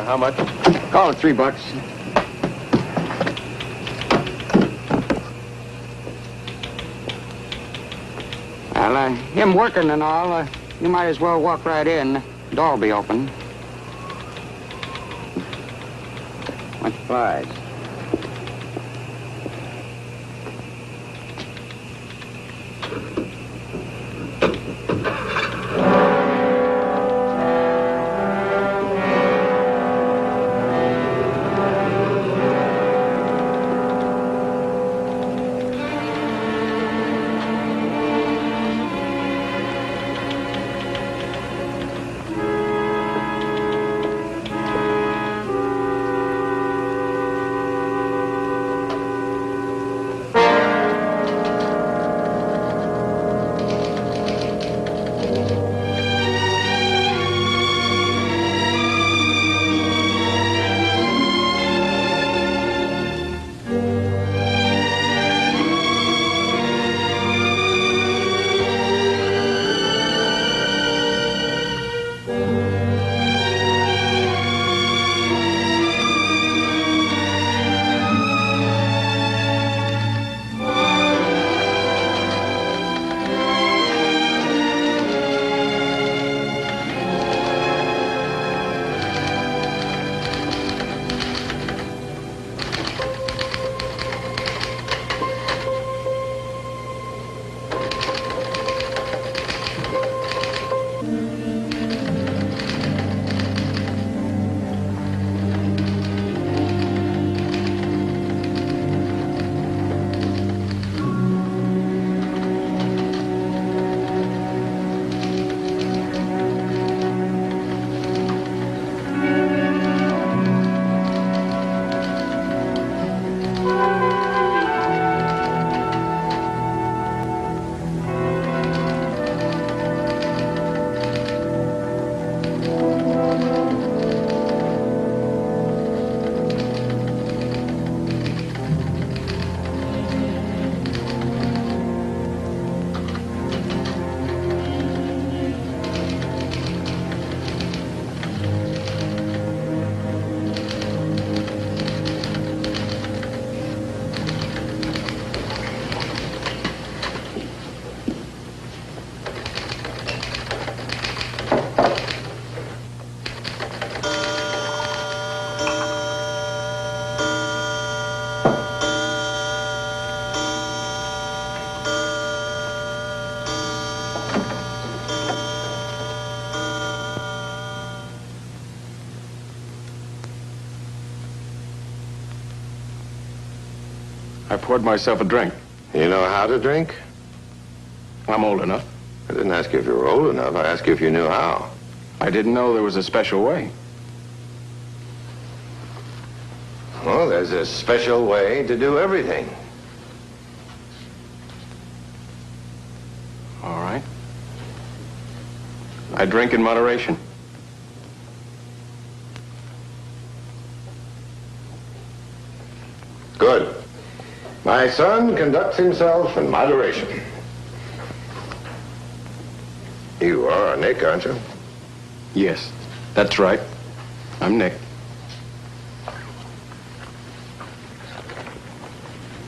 How much? Call it $3. Well, him working and all, you might as well walk right in. Door will be open. Much obliged. I poured myself a drink. You know how to drink? I'm old enough. I didn't ask you if you were old enough. I asked you if you knew how. I didn't know there was a special way. Well, there's a special way to do everything. All right. I drink in moderation. Good. My son conducts himself in moderation. You are Nick, aren't you? Yes, that's right. I'm Nick.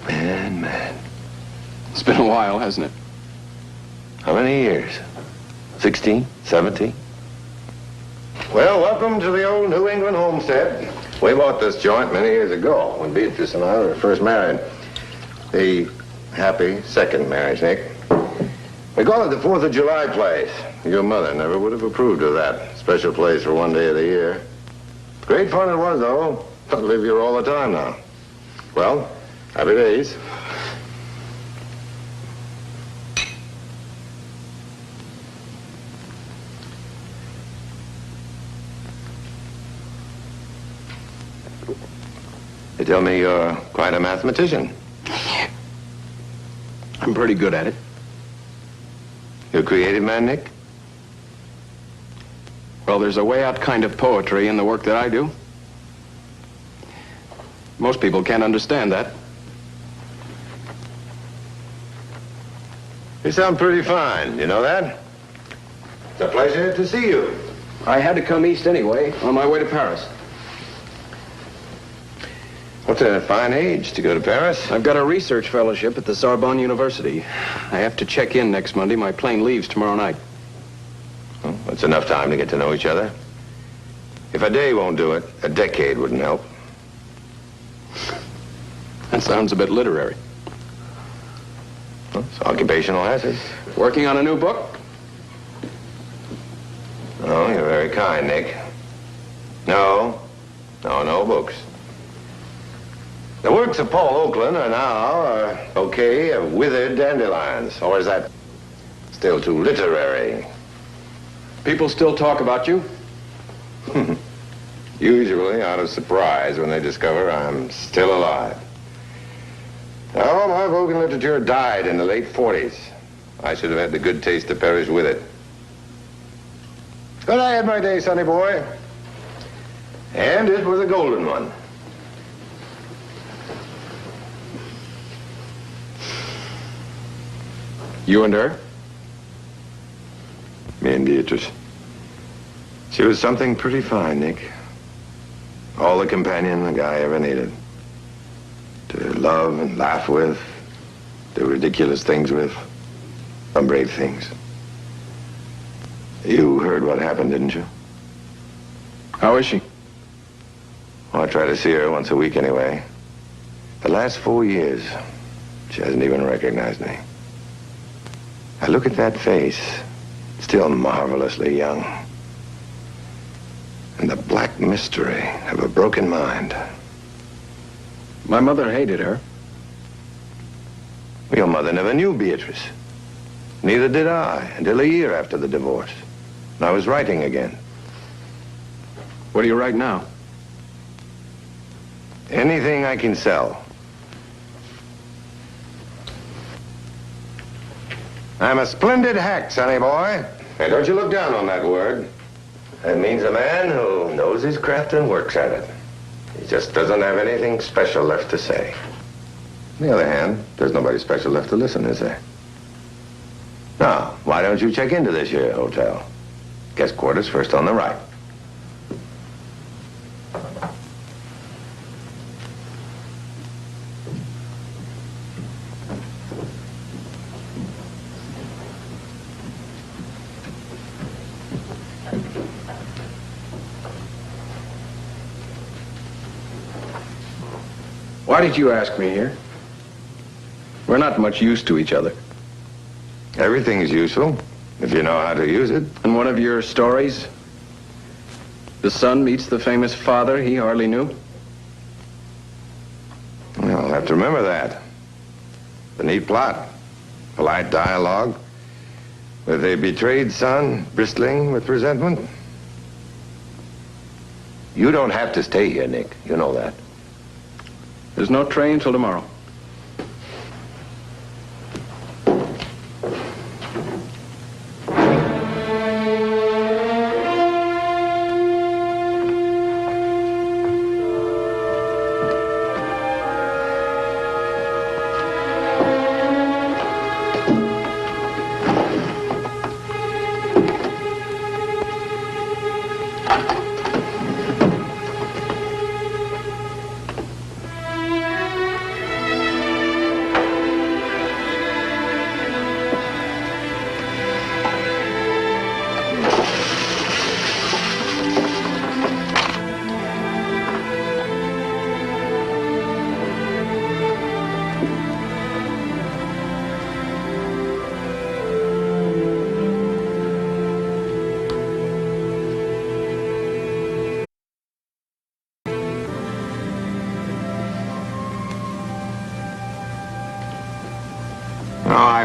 Man. It's been a while, hasn't it? How many years? 16? 17? Well, welcome to the old New England homestead. We bought this joint many years ago when Beatrice and I were first married. The happy second marriage, Nick. We call it the 4th of July place. Your mother never would have approved of that special place for one day of the year. Great fun it was, though. I'll live here all the time now. Well, happy days. They tell me you're quite a mathematician. I'm pretty good at it. You're a creative man, Nick? Well, there's a way out kind of poetry in the work that I do. Most people can't understand that. You sound pretty fine, you know that? It's a pleasure to see you. I had to come east anyway, on my way to Paris. That's a fine age to go to Paris. I've got a research fellowship at the Sorbonne University. I have to check in next Monday. My plane leaves tomorrow night. Well, that's enough time to get to know each other. If a day won't do it, a decade wouldn't help. That sounds a bit literary. Well, it's occupational hazard. Working on a new book? Oh, you're very kind, Nick. No books. The works of Paul Oakland are now a bouquet of withered dandelions. Or is that still too literary? People still talk about you? Usually out of surprise when they discover I'm still alive. Oh, my vogue in literature died in the late 40s. I should have had the good taste to perish with it. But I had my day, sonny boy. And it was a golden one. You and her? Me and Beatrice. She was something pretty fine, Nick. All the companion the guy ever needed. To love and laugh with, do ridiculous things with, some brave things. You heard what happened, didn't you? How is she? Well, I try to see her once a week anyway. The last 4 years, she hasn't even recognized me. I look at that face, still marvelously young. And the black mystery of a broken mind. My mother hated her. Your mother never knew Beatrice. Neither did I, until a year after the divorce. And I was writing again. What do you write now? Anything I can sell. I'm a splendid hack, sonny boy. Hey, don't you look down on that word. It means a man who knows his craft and works at it. He just doesn't have anything special left to say. On the other hand, there's nobody special left to listen, is there? Now, why don't you check into this here hotel? Guest quarters first on the right. Why did you ask me here? We're not much use to each other. Everything's useful, if you know how to use it. And one of your stories? The son meets the famous father he hardly knew? Well, I'll have to remember that. The neat plot, polite dialogue, with a betrayed son bristling with resentment. You don't have to stay here, Nick. You know that. There's no train till tomorrow.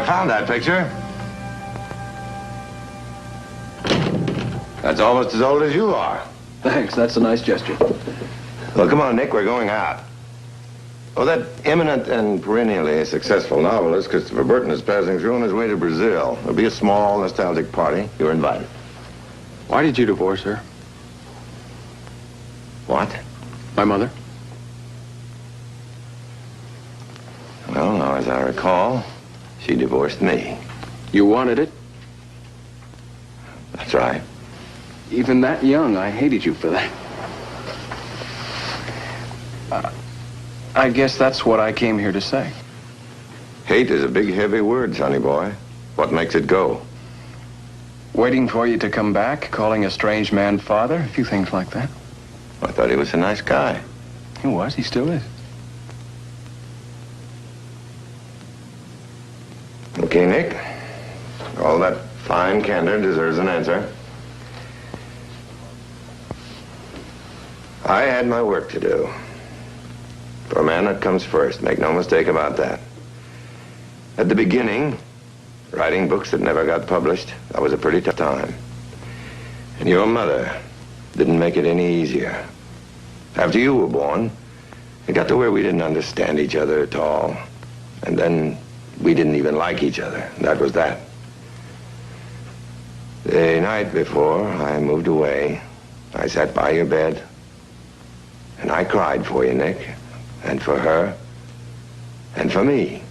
Found that picture. That's almost as old as you are. Thanks, that's a nice gesture. Well, come on, Nick, we're going out. Oh, that eminent and perennially successful novelist, Christopher Burton, is passing through on his way to Brazil. There'll be a small, nostalgic party. You're invited. Why did you divorce her? What? My mother? Well, now, as I recall, she divorced me. You wanted it? That's right. Even that young, I hated you for that. I guess that's what I came here to say. Hate is a big, heavy word, sonny boy. What makes it go? Waiting for you to come back, calling a strange man father, a few things like that. I thought he was a nice guy. He was, he still is. Okay, Nick. All that fine candor deserves an answer. I had my work to do. For a man, that comes first. Make no mistake about that. At the beginning, writing books that never got published, that was a pretty tough time. And your mother didn't make it any easier. After you were born, it got to where we didn't understand each other at all. And then we didn't even like each other. That was that. The night before I moved away, I sat by your bed, and I cried for you, Nick, and for her, and for me.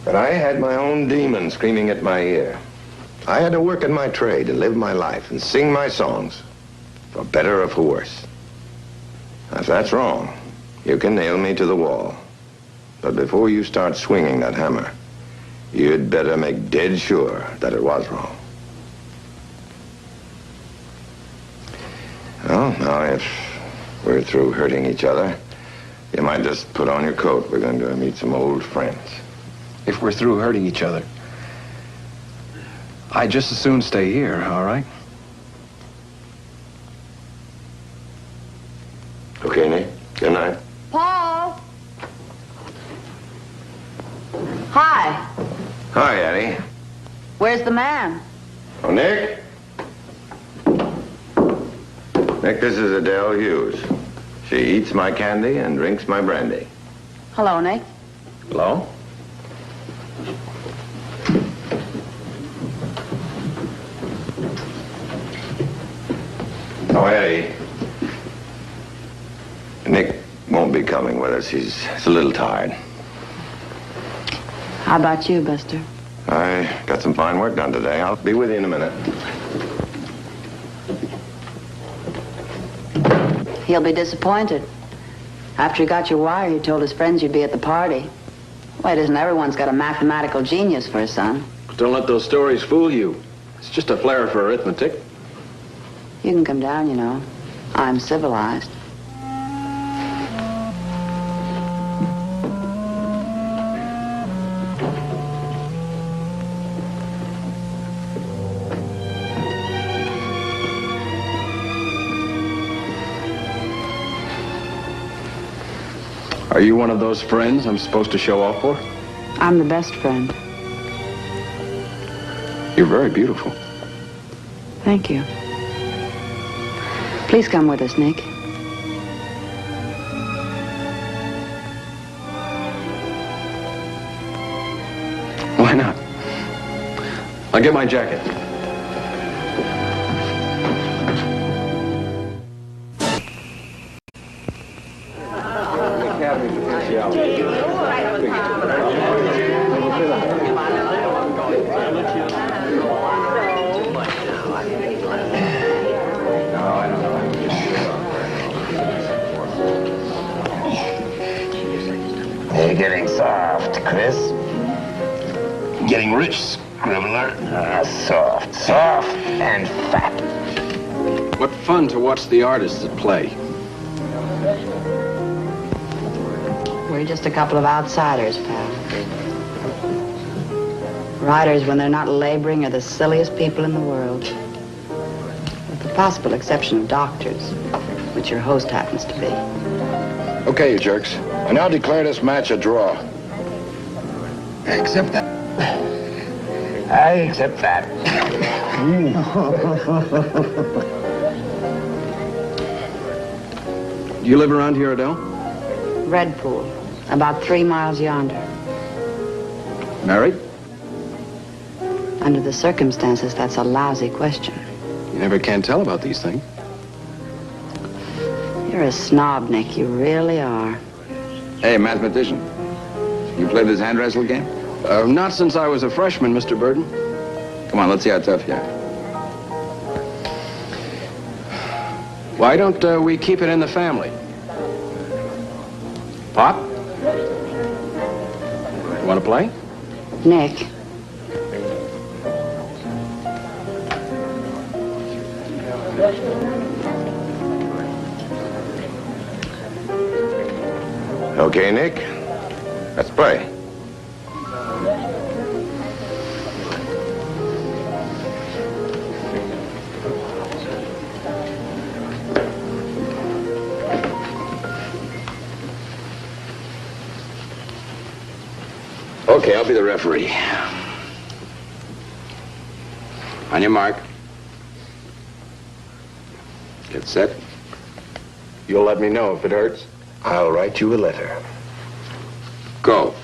But I had my own demon screaming at my ear. I had to work at my trade and live my life and sing my songs, for better or for worse. If that's wrong, you can nail me to the wall. But before you start swinging that hammer, you'd better make dead sure that it was wrong. Well, now if we're through hurting each other, you might just put on your coat. We're going to meet some old friends. If we're through hurting each other, I'd just as soon stay here, all right? Okay, Nick. Good night. Paul! Hi. Hi, Addie. Where's the man? Oh, Nick? Nick, this is Adele Hughes. She eats my candy and drinks my brandy. Hello, Nick. Hello? Oh, Eddie. Nick won't be coming with us. He's a little tired. How about you, Buster? I got some fine work done today. I'll be with you in a minute. He'll be disappointed. After he got your wire, he told his friends you'd be at the party. Why, it isn't everyone's got a mathematical genius for a son. Don't let those stories fool you. It's just a flair for arithmetic. You can come down, you know. I'm civilized. Are you one of those friends I'm supposed to show off for? I'm the best friend. You're very beautiful. Thank you. Please come with us, Nick. Why not? I'll get my jacket. You're getting soft, Chris. Getting rich, scribbler. Soft and fat. What fun to watch the artists at play. We're just a couple of outsiders, pal. Writers, when they're not laboring, are the silliest people in the world. With the possible exception of doctors, which your host happens to be. Okay, you jerks. I now declare this match a draw. I accept that. I accept that. Do you live around here, Adele? Redford, about 3 miles yonder. Married? Under the circumstances, that's a lousy question. You never can tell about these things. You're a snob, Nick. You really are. Hey, mathematician. You play this hand wrestle game? Not since I was a freshman, Mr. Burden. Come on, let's see how tough you are. Why don't we keep it in the family? Pop? You want to play? Nick. Okay, Nick. Let's play. Okay, I'll be the referee. On your mark. Get set. You'll let me know if it hurts? I'll write you a letter. Go.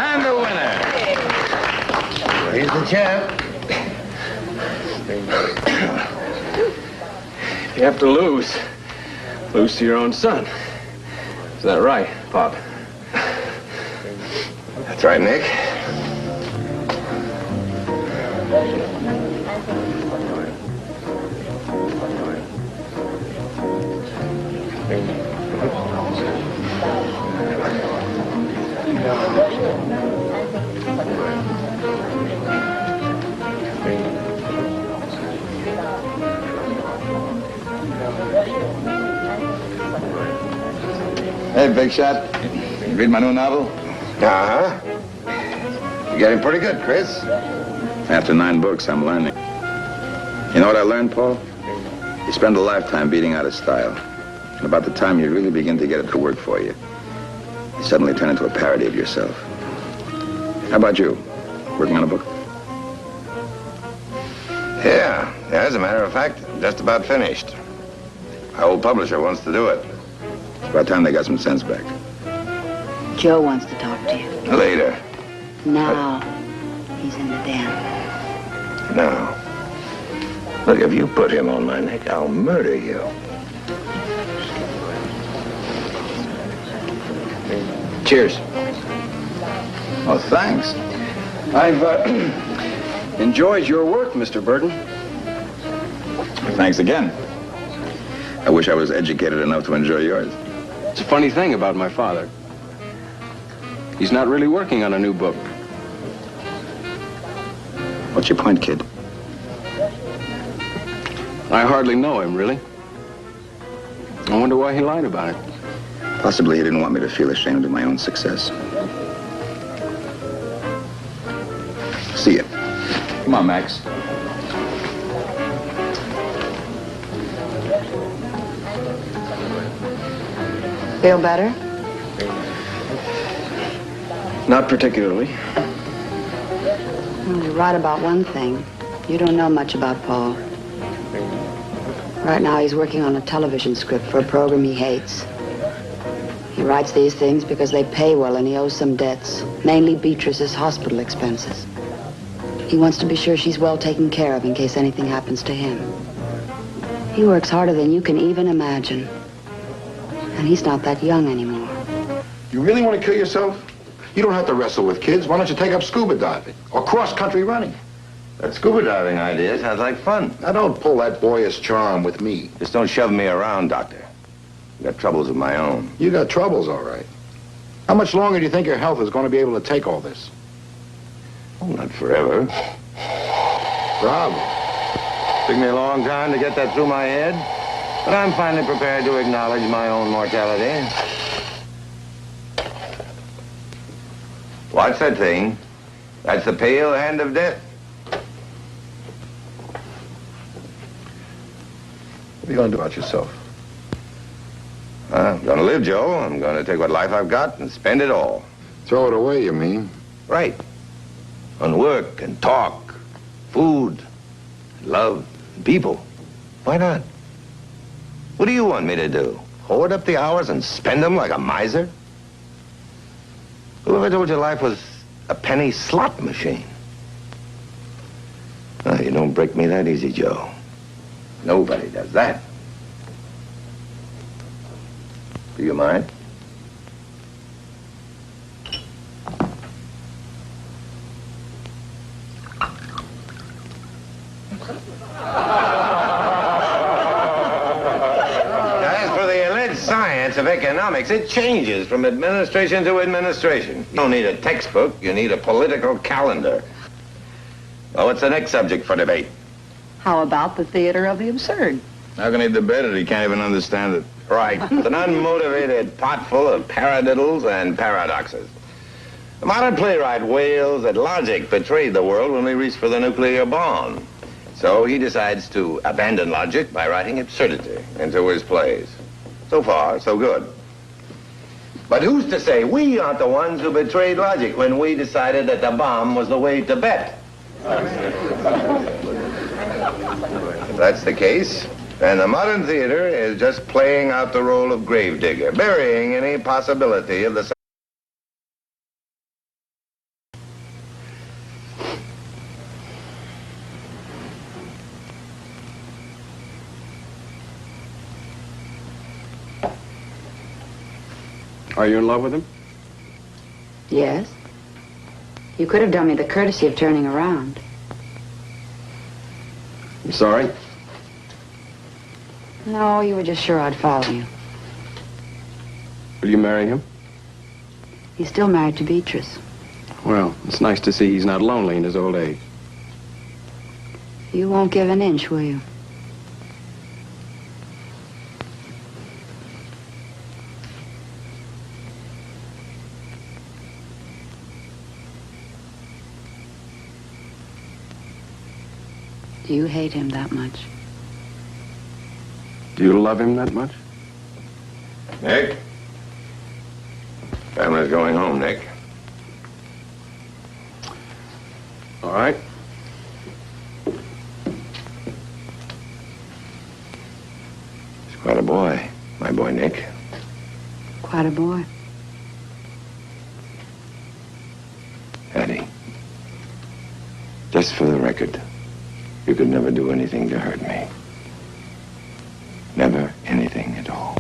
And the winner. He's the champ. You have to lose. Lose to your own son. Is that right, Pop? That's right, Nick. Hey, big shot. You read my new novel? Uh-huh. You're getting pretty good, Chris. After 9 books, I'm learning. You know what I learned, Paul? You spend a lifetime beating out a style. And about the time you really begin to get it to work for you, you suddenly turn into a parody of yourself. How about you? Working on a book? Yeah, as a matter of fact, just about finished. My old publisher wants to do it. It's about time they got some sense back. Joe wants to talk to you. Later. Now. He's in the den. No. Look, if you put him on my neck, I'll murder you. Cheers. Oh, thanks. I've enjoyed your work, Mr. Burton. Thanks again. I wish I was educated enough to enjoy yours. It's a funny thing about my father. He's not really working on a new book. What's your point, kid? I hardly know him, really. I wonder why he lied about it. Possibly he didn't want me to feel ashamed of my own success. See ya. Come on, Max. Feel better? Not particularly. Well, you're right about one thing. You don't know much about Paul. Right now he's working on a television script for a program he hates. He writes these things because they pay well and he owes some debts, mainly Beatrice's hospital expenses. He wants to be sure she's well taken care of in case anything happens to him. He works harder than you can even imagine. And he's not that young anymore. You really want to kill yourself? You don't have to wrestle with kids. Why don't you take up scuba diving or cross-country running? That scuba diving idea sounds like fun. Now, don't pull that boyish charm with me. Just don't shove me around, Doctor. I've got troubles of my own. You got troubles, all right. How much longer do you think your health is going to be able to take all this? Oh, not forever. Rob. Took me a long time to get that through my head, but I'm finally prepared to acknowledge my own mortality. What's that thing? That's the pale hand of death. What are you going to do about yourself? I'm going to live, Joe. I'm going to take what life I've got and spend it all. Throw it away, you mean? Right. On work and talk, food, love, and people. Why not? What do you want me to do? Hoard up the hours and spend them like a miser? Whoever told you life was a penny slot machine? Oh, you don't break me that easy, Joe. Nobody does that. Do you mind? As for the alleged science of economics, it changes from administration to administration. You don't need a textbook, you need a political calendar. Well, what's the next subject for debate? How about the theater of the absurd? How can he debate it? He can't even understand it. Right. It's an unmotivated pot full of paradiddles and paradoxes. The modern playwright wails that logic betrayed the world when we reached for the nuclear bomb. So he decides to abandon logic by writing absurdity into his plays. So far, so good. But who's to say we aren't the ones who betrayed logic when we decided that the bomb was the way to bet? If that's the case, then the modern theater is just playing out the role of gravedigger, burying any possibility of the... Are you in love with him? Yes. You could have done me the courtesy of turning around. I'm sorry. No, you were just sure I'd follow you. Will you marry him? He's still married to Beatrice. Well, it's nice to see he's not lonely in his old age. You won't give an inch, will you? Do you hate him that much? Do you love him that much? Nick? Family's going home, Nick. All right. He's quite a boy, my boy Nick. Quite a boy. Eddie, just for the record, you could never do anything to hurt me. Never anything at all.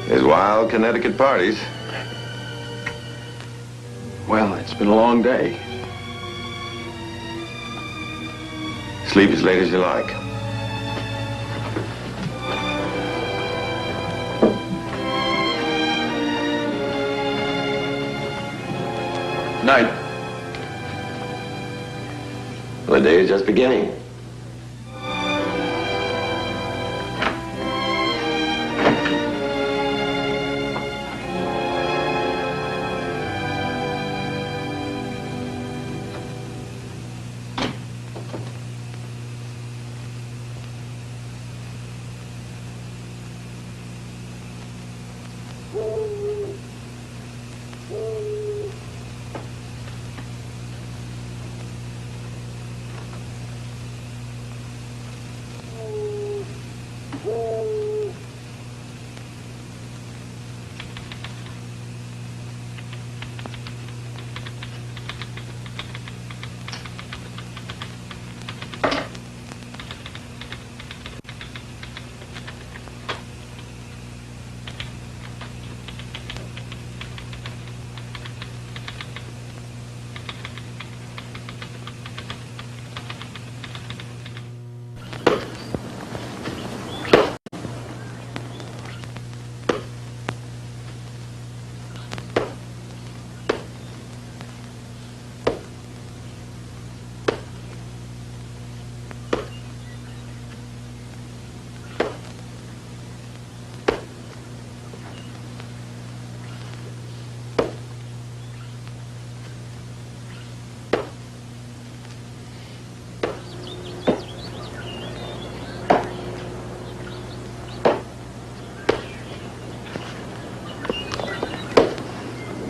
There's wild Connecticut parties. Well, it's been a long day. Sleep as late as you like. Night. The day is just beginning.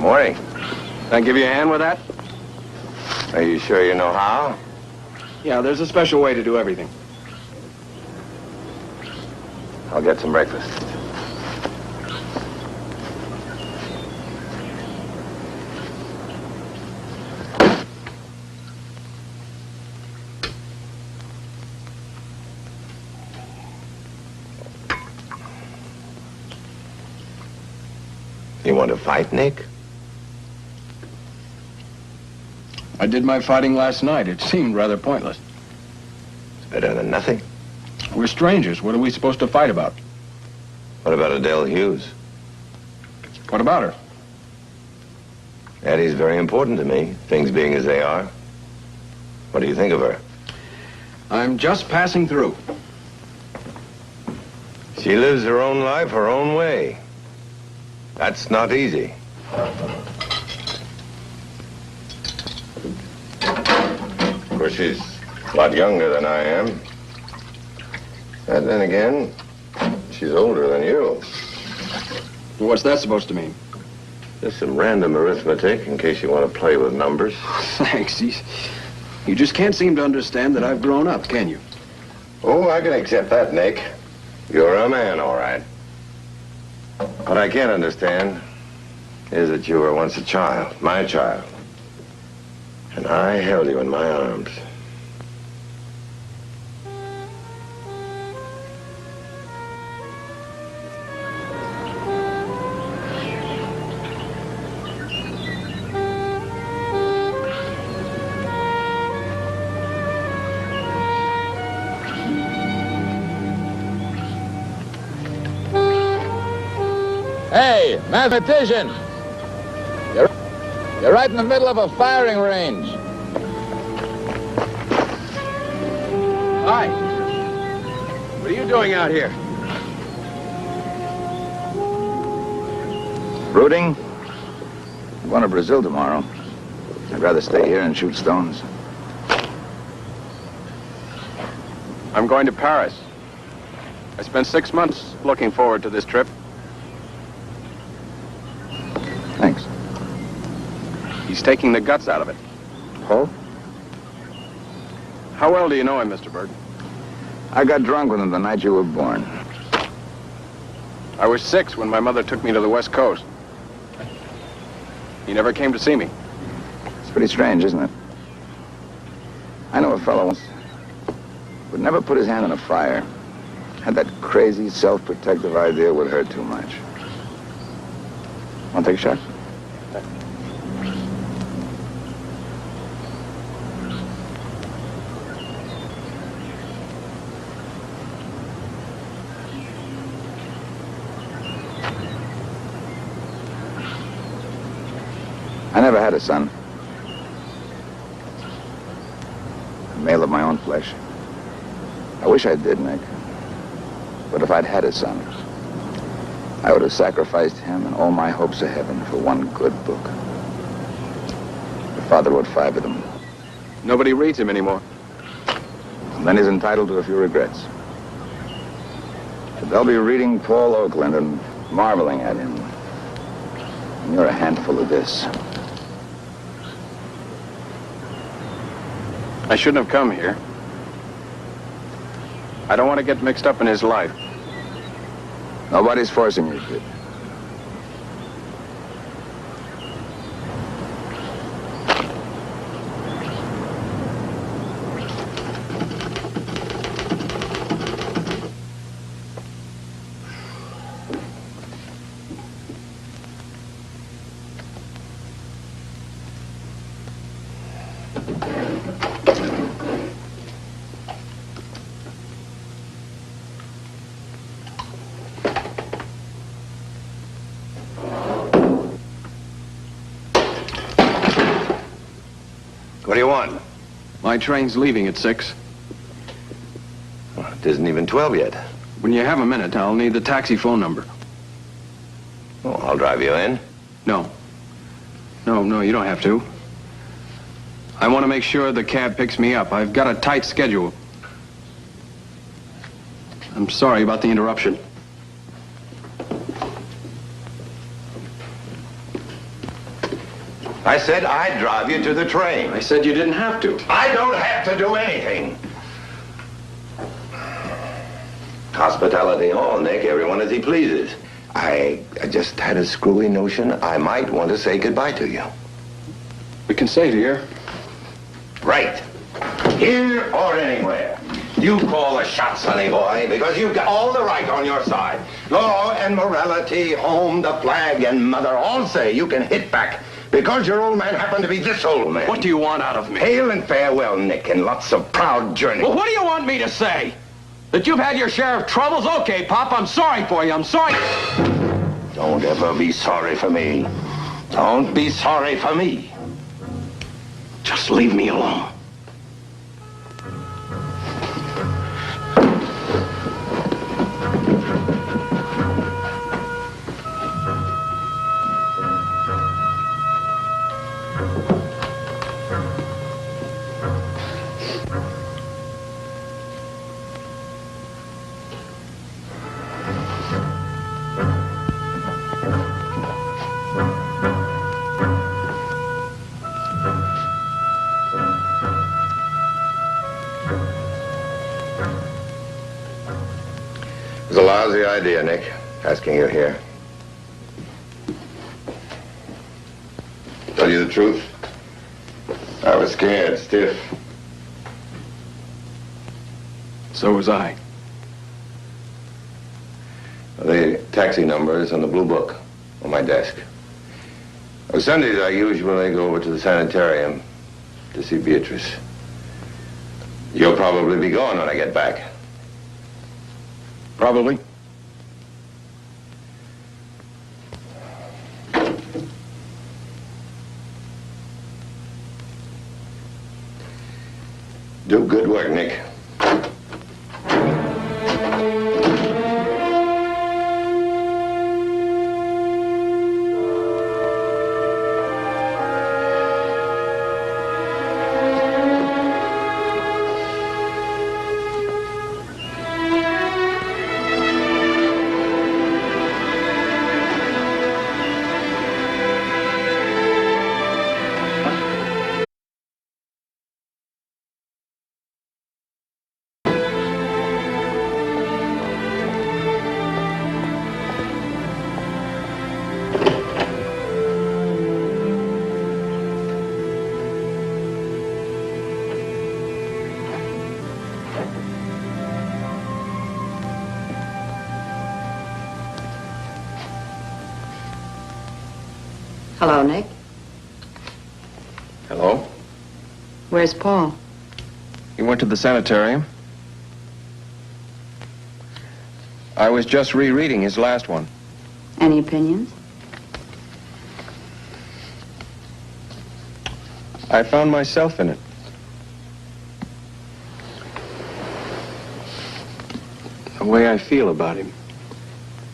Morning. Can I give you a hand with that? Are you sure you know how? Yeah, there's a special way to do everything. I'll get some breakfast. You want to fight, Nick? I did my fighting last night. It seemed rather pointless. It's better than nothing. We're strangers. What are we supposed to fight about? What about Adele Hughes? What about her? Addie's very important to me, things being as they are. What do you think of her? I'm just passing through. She lives her own life her own way. That's not easy. Of course, she's a lot younger than I am. And then again, she's older than you. What's that supposed to mean? Just some random arithmetic in case you want to play with numbers. Thanks. You just can't seem to understand that I've grown up, can you? Oh, I can accept that, Nick. You're a man, all right. What I can't understand is that you were once a child, my child. And I held you in my arms. Hey, mathematician! You're right in the middle of a firing range. Hi. What are you doing out here? Rooting? I'm going to Brazil tomorrow. I'd rather stay here and shoot stones. I'm going to Paris. I spent 6 months looking forward to this trip. Thanks. He's taking the guts out of it. Oh? How well do you know him, Mr. Berg? I got drunk with him the night you were born. I was 6 when my mother took me to the West Coast. He never came to see me. It's pretty strange, isn't it? I know a fellow once would never put his hand on a fire. Had that crazy, self-protective idea it would hurt too much. Want to take a shot? I never had a son. A male of my own flesh. I wish I did, Nick. But if I'd had a son, I would have sacrificed him and all my hopes of heaven for one good book. The father wrote 5 of them. Nobody reads him anymore. And then he's entitled to a few regrets. But they'll be reading Paul Oakland and marveling at him. And you're a handful of this. I shouldn't have come here. I don't want to get mixed up in his life. Nobody's forcing you, kid. What do you want? My train's leaving at 6. Well, it isn't even 12 yet. When you have a minute, I'll need the taxi phone number. Oh, I'll drive you in. No. No, you don't have to. I want to make sure the cab picks me up. I've got a tight schedule. I'm sorry about the interruption. I said I'd drive you to the train. I said you didn't have to. I don't have to do anything. Hospitality all, Nick. Everyone as he pleases. I just had a screwy notion I might want to say goodbye to you. We can stay here. Right. Here or anywhere. You call the shots, sonny boy, because you've got all the right on your side. Law and morality, home, the flag, and mother all say you can hit back because your old man happened to be this old man. What do you want out of me? Hail and farewell, Nick, and lots of proud journeys. Well, what do you want me to say? That you've had your share of troubles? Okay, Pop, I'm sorry for you. I'm sorry. Don't ever be sorry for me. Don't be sorry for me. Just leave me alone. It was a lousy idea, Nick, asking you here. Tell you the truth, I was scared, stiff. So was I. The taxi number is on the blue book on my desk. On Sundays, I usually go over to the sanitarium to see Beatrice. You'll probably be gone when I get back. Probably. Do good work, Nick. Hello, Nick. Hello? Where's Paul? He went to the sanitarium. I was just rereading his last one. Any opinions? I found myself in it. The way I feel about him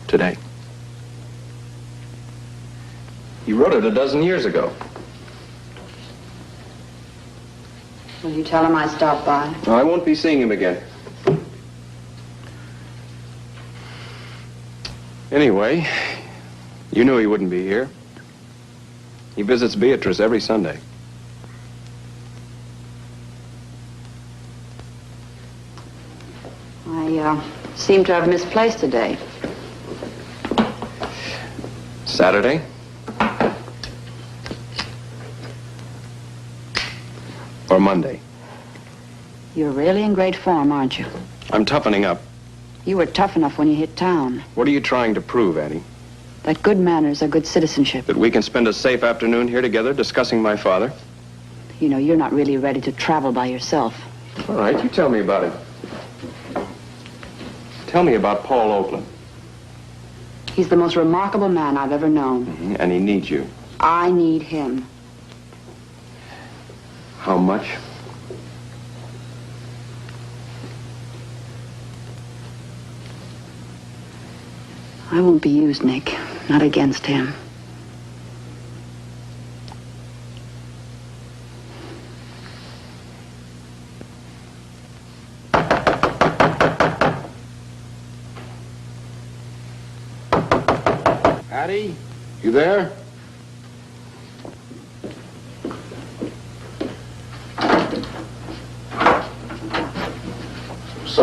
today. He wrote it a dozen years ago. Will you tell him I stopped by? I won't be seeing him again. Anyway, you knew he wouldn't be here. He visits Beatrice every Sunday. I seem to have misplaced a day. Saturday? Or Monday? You're really in great form, aren't you? I'm toughening up. You were tough enough when you hit town. What are you trying to prove, Annie? That good manners are good citizenship. That we can spend a safe afternoon here together discussing my father? You know, you're not really ready to travel by yourself. All right, you tell me about it. Tell me about Paul Oakland. He's the most remarkable man I've ever known. Mm-hmm. And he needs you. I need him. How much? I won't be used, Nick. Not against him. Patty, you there?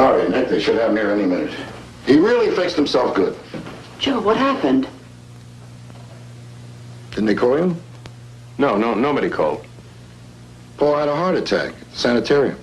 Sorry, Nick. They should have him here any minute. He really fixed himself good. Joe, what happened? Didn't they call you? No, nobody called. Paul had a heart attack. Sanitarium.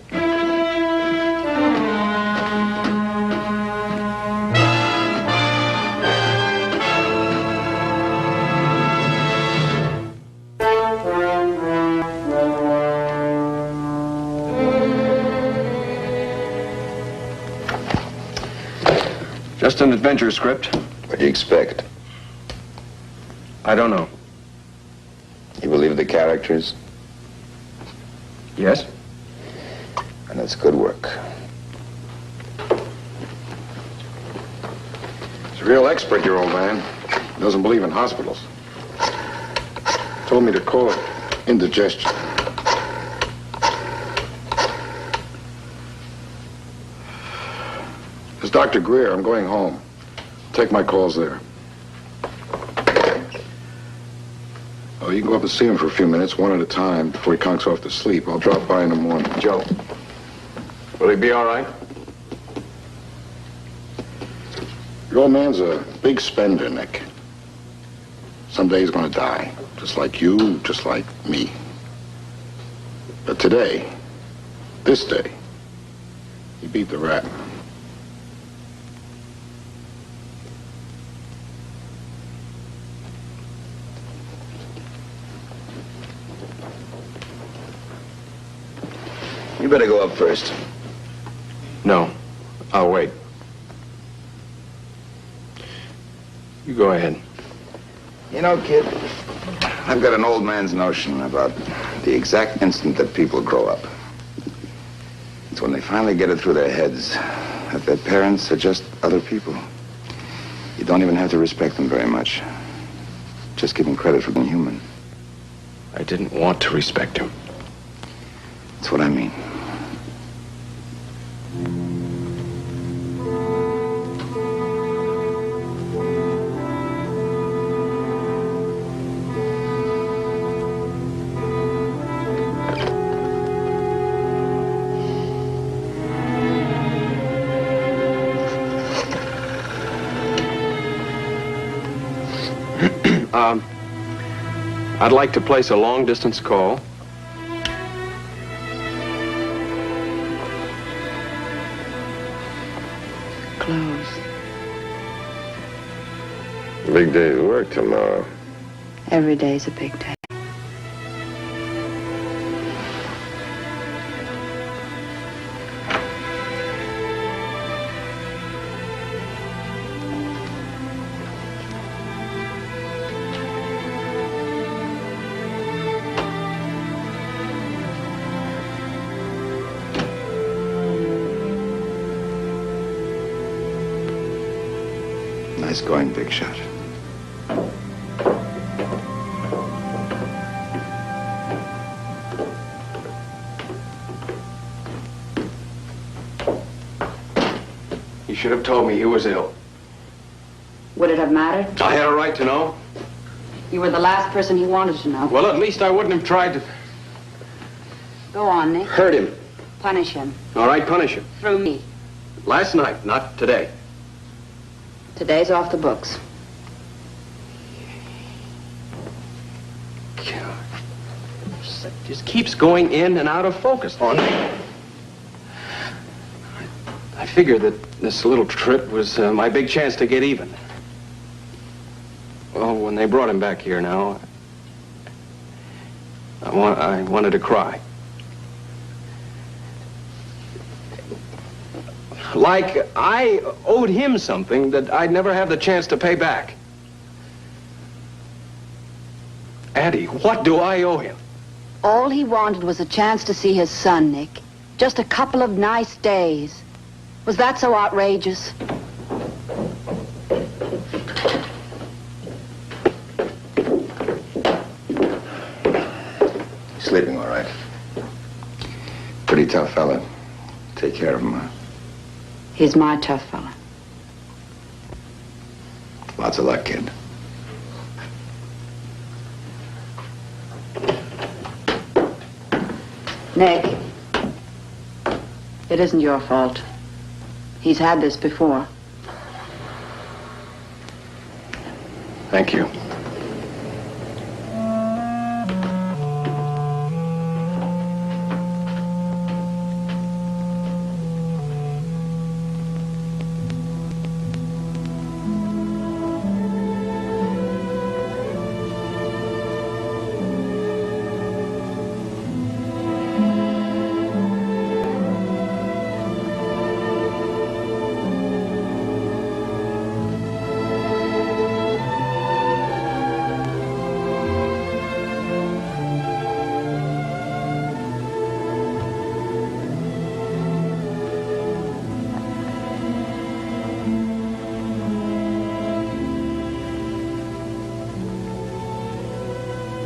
Just an adventure script. What do you expect? I don't know. You believe the characters? Yes? And it's good work. He's a real expert, your old man. He doesn't believe in hospitals. Told me to call it indigestion. It's Dr. Greer. I'm going home. Take my calls there. Oh, you can go up and see him for a few minutes, one at a time, before he conks off to sleep. I'll drop by in the morning. Joe, will he be all right? Your old man's a big spender, Nick. Someday he's gonna die. Just like you, just like me. But today, this day, he beat the rat. You better go up first. No, I'll wait. You go ahead. You know, kid, I've got an old man's notion about the exact instant that people grow up. It's when they finally get it through their heads that their parents are just other people. You don't even have to respect them very much. Just give them credit for being human. I didn't want to respect him. That's what I mean. I'd like to place a long-distance call. Close. Big day to work tomorrow. Every day's a big day. Nice going, big shot. You should have told me he was ill. Would it have mattered? I had a right to know. You were the last person he wanted to know. Well, at least I wouldn't have tried to Go on, Nick. hurt him. Punish him. All right, punish him. Through me. Last night, not today. Today's off the books. God. Just keeps going in and out of focus on me. I figured that this little trip was my big chance to get even. Well, when they brought him back here now, I wanted to cry. Like I owed him something that I'd never have the chance to pay back. Addie, what do I owe him? All he wanted was a chance to see his son, Nick. Just a couple of nice days. Was that so outrageous? Sleeping all right. Pretty tough fella. Take care of him, huh? He's my tough fella. Lots of luck, kid. Nick, it isn't your fault. He's had this before. Thank you.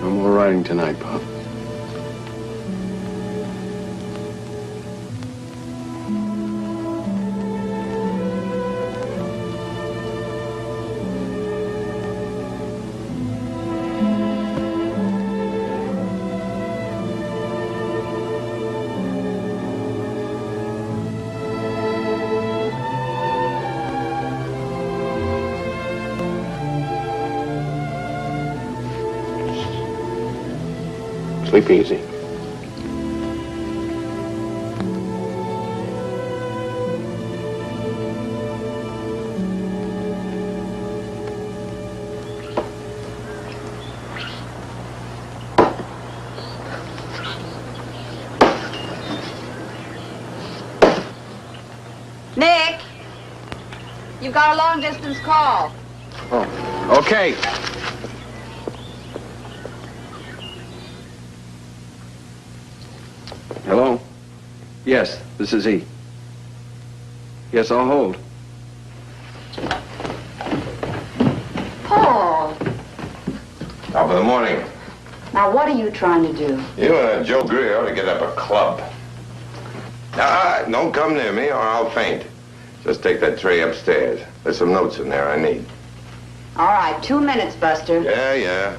No more riding tonight, Pop. Sleep easy. Nick, you've got a long-distance call. Oh, okay. Hello? Yes, this is he. Yes, I'll hold. Paul, Top of the morning. now what are you trying to do? You and Joe Greer ought to get up a club. Don't come near me or I'll faint. Just take that tray upstairs. There's some notes in there I need. All right, 2 minutes, Buster. Yeah.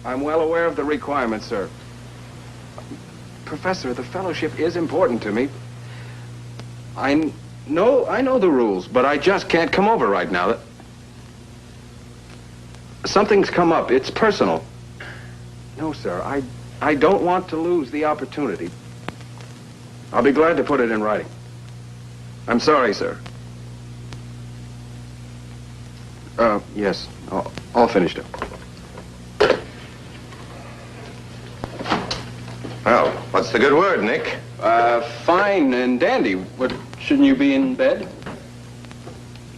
I'm well aware of the requirements, sir. Professor, the fellowship is important to me. I know the rules, but I just can't come over right now. Something's come up. It's personal. No, sir, I don't want to lose the opportunity. I'll be glad to put it in writing. I'm sorry, sir. Yes, all finished up. Well, what's the good word, Nick? Fine and dandy. But shouldn't you be in bed?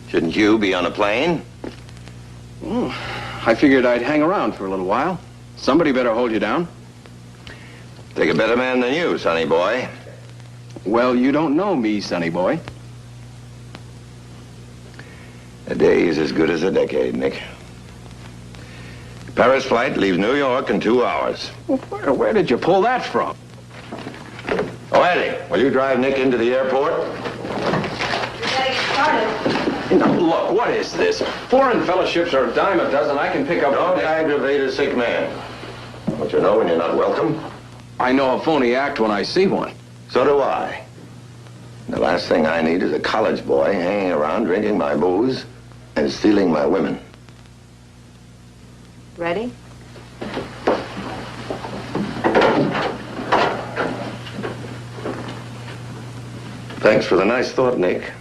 Shouldn't you be on a plane? I figured I'd hang around for a little while. Somebody better hold you down. Take a better man than you, sonny boy. Well, you don't know me, sonny boy. A day is as good as a decade, Nick. Paris flight leaves New York in 2 hours. Well, where did you pull that from? Oh, Eddie, will you drive Nick into the airport? You better get started. Now, look, what is this? Foreign fellowships are a dime a dozen. I can pick up... Don't aggravate a sick man. Don't you know when you're not welcome? I know a phony act when I see one. So do I. The last thing I need is a college boy hanging around drinking my booze and stealing my women. Ready? Thanks for the nice thought, Nick.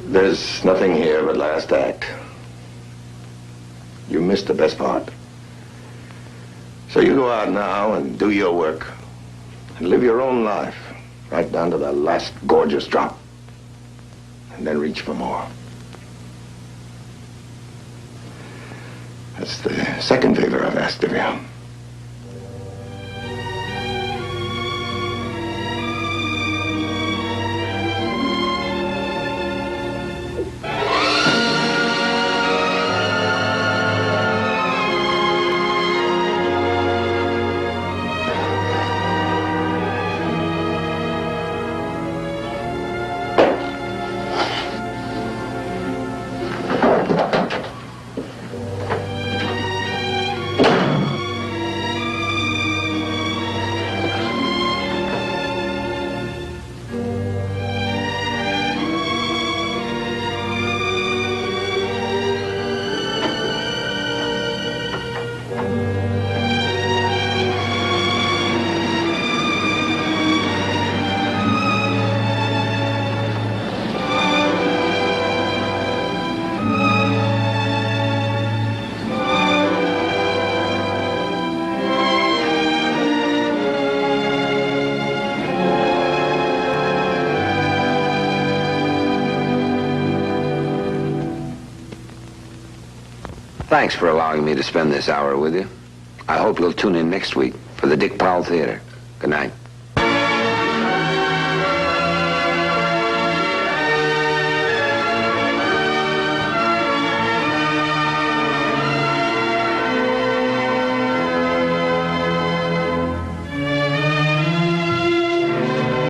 There's nothing here but last act. You missed the best part. So you go out now and do your work and live your own life right down to the last gorgeous drop. And then reach for more. That's the second favor I've asked of you. Thanks for allowing me to spend this hour with you. I hope you'll tune in next week for the Dick Powell Theater. Good night.